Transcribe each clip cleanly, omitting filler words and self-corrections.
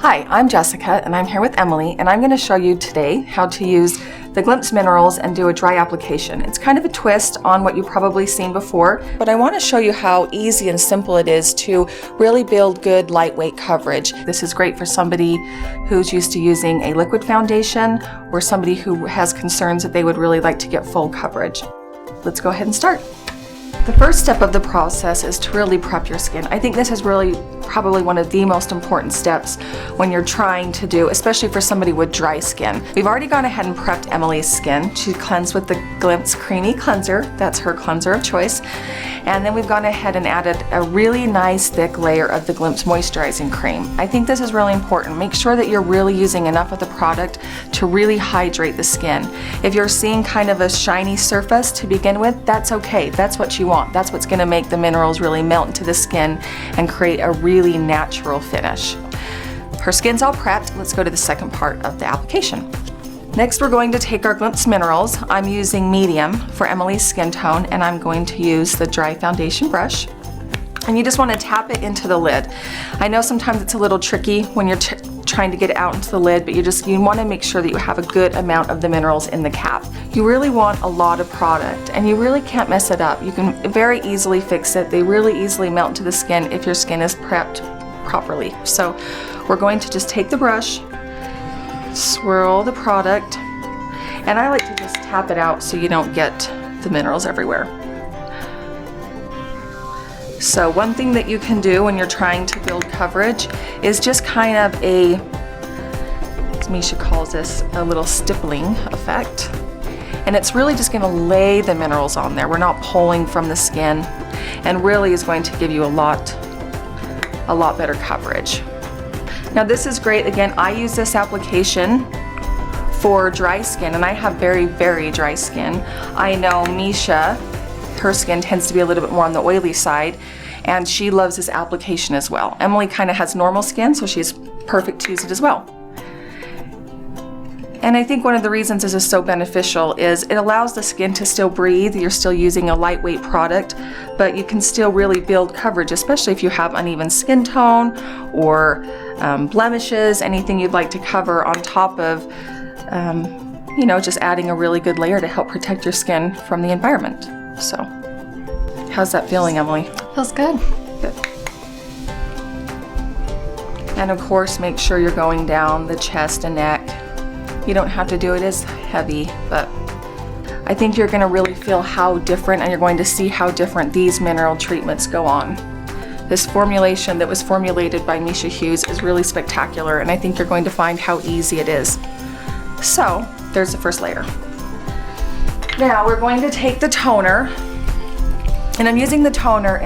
Hi, I'm Jessica and I'm here with Emily, and I'm going to show you today how to use the Glimpse Minerals and do a dry application. It's kind of a twist on what you've probably seen before, but I want to show you how easy and simple it is to really build good lightweight coverage. This is great for somebody who's used to using a liquid foundation or somebody who has concerns that they would really like to get full coverage. Let's go ahead and start. The first step of the process is to really prep your skin. I think this is really probably one of the most important steps when you're trying to do, especially for somebody with dry skin. We've already gone ahead and prepped Emily's skin. She cleansed with the Glimpse Creamy Cleanser. That's her cleanser of choice. And then we've gone ahead and added a really nice thick layer of the Glimpse Moisturizing Cream. I think this is really important. Make sure that you're really using enough of the product to really hydrate the skin. If you're seeing kind of a shiny surface to begin with, that's okay. That's what you want. That's what's going to make the minerals really melt into the skin and create a really natural finish. Her skin's all prepped. Let's go to the second part of the application. Next, we're going to take our Glimpse Minerals. I'm using medium for Emily's skin tone, and I'm going to use the dry foundation brush. And you just want to tap it into the lid. I know sometimes it's a little tricky when you're trying to get it out into the lid, but you want to make sure that you have a good amount of the minerals in the cap. You really want a lot of product, and you really can't mess it up. You can very easily fix it. They really easily melt into the skin if your skin is prepped properly. So we're going to just take the brush, swirl the product, and I like to just tap it out so you don't get the minerals everywhere. So one thing that you can do when you're trying to build coverage is just kind of as Misha calls this, a little stippling effect. And it's really just going to lay the minerals on there. We're not pulling from the skin, and really is going to give you a lot better coverage. Now this is great. Again, I use this application for dry skin, and I have very, very dry skin. I know Misha, her skin tends to be a little bit more on the oily side, and she loves this application as well. Emily kind of has normal skin, so she's perfect to use it as well. And I think one of the reasons this is so beneficial is it allows the skin to still breathe. You're still using a lightweight product, but you can still really build coverage, especially if you have uneven skin tone or blemishes, anything you'd like to cover on top of just adding a really good layer to help protect your skin from the environment. So, how's that feeling, Emily? Feels good. Good. And of course, make sure you're going down the chest and neck. You don't have to do it as heavy, but I think you're going to really feel how different, and you're going to see how different these mineral treatments go on. This formulation that was formulated by Misha Hughes is really spectacular, and I think you're going to find how easy it is. So, there's the first layer. Now we're going to take the toner, and I'm using the toner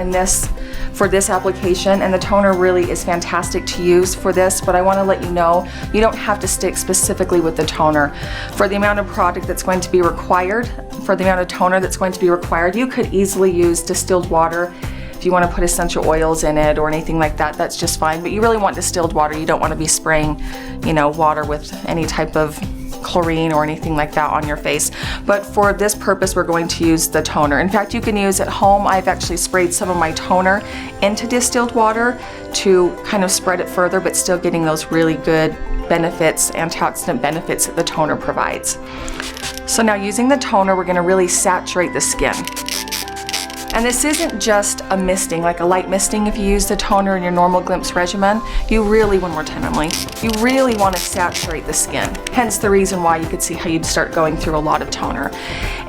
for this application, and the toner really is fantastic to use for this, but I want to let you know you don't have to stick specifically with the toner. For the amount of product that's going to be required, for the amount of toner that's going to be required, you could easily use distilled water. If you want to put essential oils in it or anything like that, that's just fine, but you really want distilled water. You don't want to be spraying, water with any type of chlorine or anything like that on your face. But for this purpose, we're going to use the toner. In fact, you can use at home. I've actually sprayed some of my toner into distilled water to kind of spread it further, but still getting those really good benefits, antioxidant benefits that the toner provides. So now using the toner, we're going to really saturate the skin. And this isn't just a misting, like a light misting if you use the toner in your normal Glimpse regimen. You really, one more time, Emily, you really want to saturate the skin. Hence the reason why you could see how you'd start going through a lot of toner.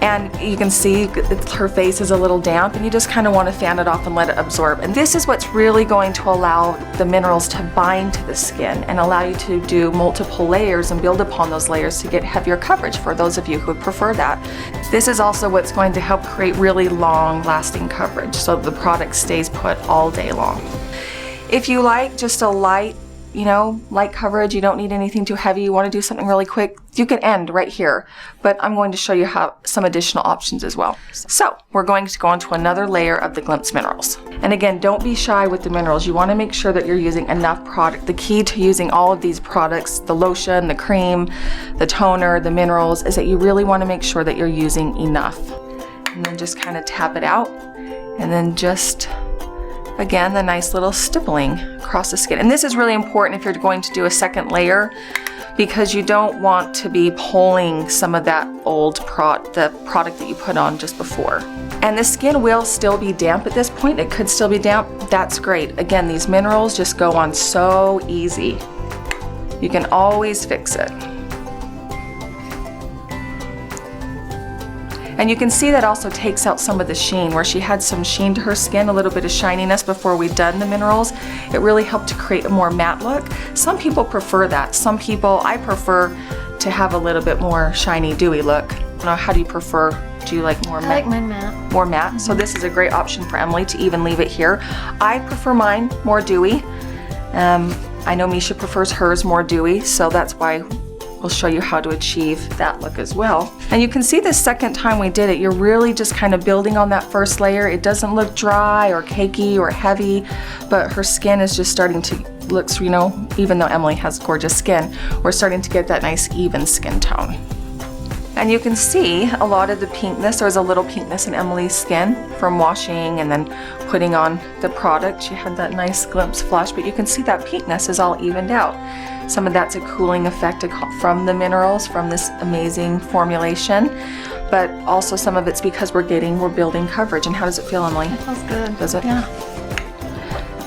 And you can see her face is a little damp, and you just kind of want to fan it off and let it absorb. And this is what's really going to allow the minerals to bind to the skin and allow you to do multiple layers and build upon those layers to get heavier coverage for those of you who would prefer that. This is also what's going to help create really long-lasting coverage so the product stays put all day long. If you like just a light coverage, you don't need anything too heavy, you want to do something really quick, you can end right here, but I'm going to show you some additional options as well. So we're going to go on to another layer of the Glimpse Minerals. And again, don't be shy with the minerals. You want to make sure that you're using enough product. The key to using all of these products, the lotion, the cream, the toner, the minerals, is that you really want to make sure that you're using enough. And then just kind of tap it out, and then just Again, the nice little stippling across the skin. And this is really important if you're going to do a second layer, because you don't want to be pulling some of that old the product that you put on just before. And the skin will still be damp at this point. It could still be damp. That's great. Again, these minerals just go on so easy. You can always fix it. And you can see that also takes out some of the sheen, where she had some sheen to her skin, a little bit of shininess before we'd done the minerals. It really helped to create a more matte look. Some people prefer that. Some people, I prefer to have a little bit more shiny, dewy look. I don't know, how do you prefer? Do you like more matte? I like mine matte. More matte? Mm-hmm. So this is a great option for Emily to even leave it here. I prefer mine more dewy. I know Misha prefers hers more dewy, so that's why we'll show you how to achieve that look as well. And you can see the second time we did it, you're really just kind of building on that first layer. It doesn't look dry or cakey or heavy, but her skin is just starting to look, you know, even though Emily has gorgeous skin, we're starting to get that nice even skin tone. And you can see a lot of the pinkness. There was a little pinkness in Emily's skin from washing and then putting on the product. She had that nice glimpse flash, but you can see that pinkness is all evened out. Some of that's a cooling effect from the minerals, from this amazing formulation, but also some of it's because we're building coverage. And how does it feel, Emily? It feels good. Does it? Yeah.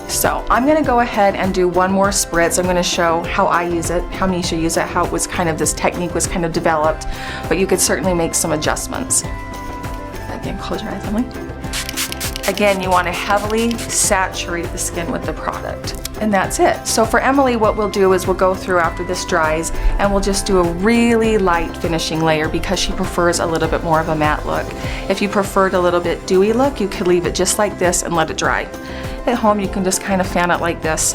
So I'm going to go ahead and do one more spritz. I'm going to show how I use it, how Misha used it, how it was kind of, this technique was kind of developed, but you could certainly make some adjustments. Again, close your eyes, Emily. Again, you want to heavily saturate the skin with the product. And that's it. So for Emily, what we'll do is we'll go through after this dries and we'll just do a really light finishing layer because she prefers a little bit more of a matte look. If you preferred a little bit dewy look, you could leave it just like this and let it dry. At home, you can just kind of fan it like this.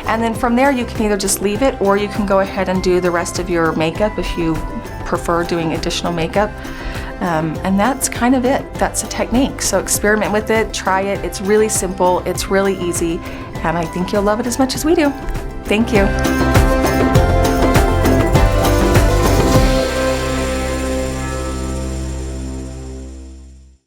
And then from there, you can either just leave it or you can go ahead and do the rest of your makeup if you prefer doing additional makeup. And that's kind of it. That's a technique. So experiment with it, try it. It's really simple, it's really easy, and I think you'll love it as much as we do. Thank you.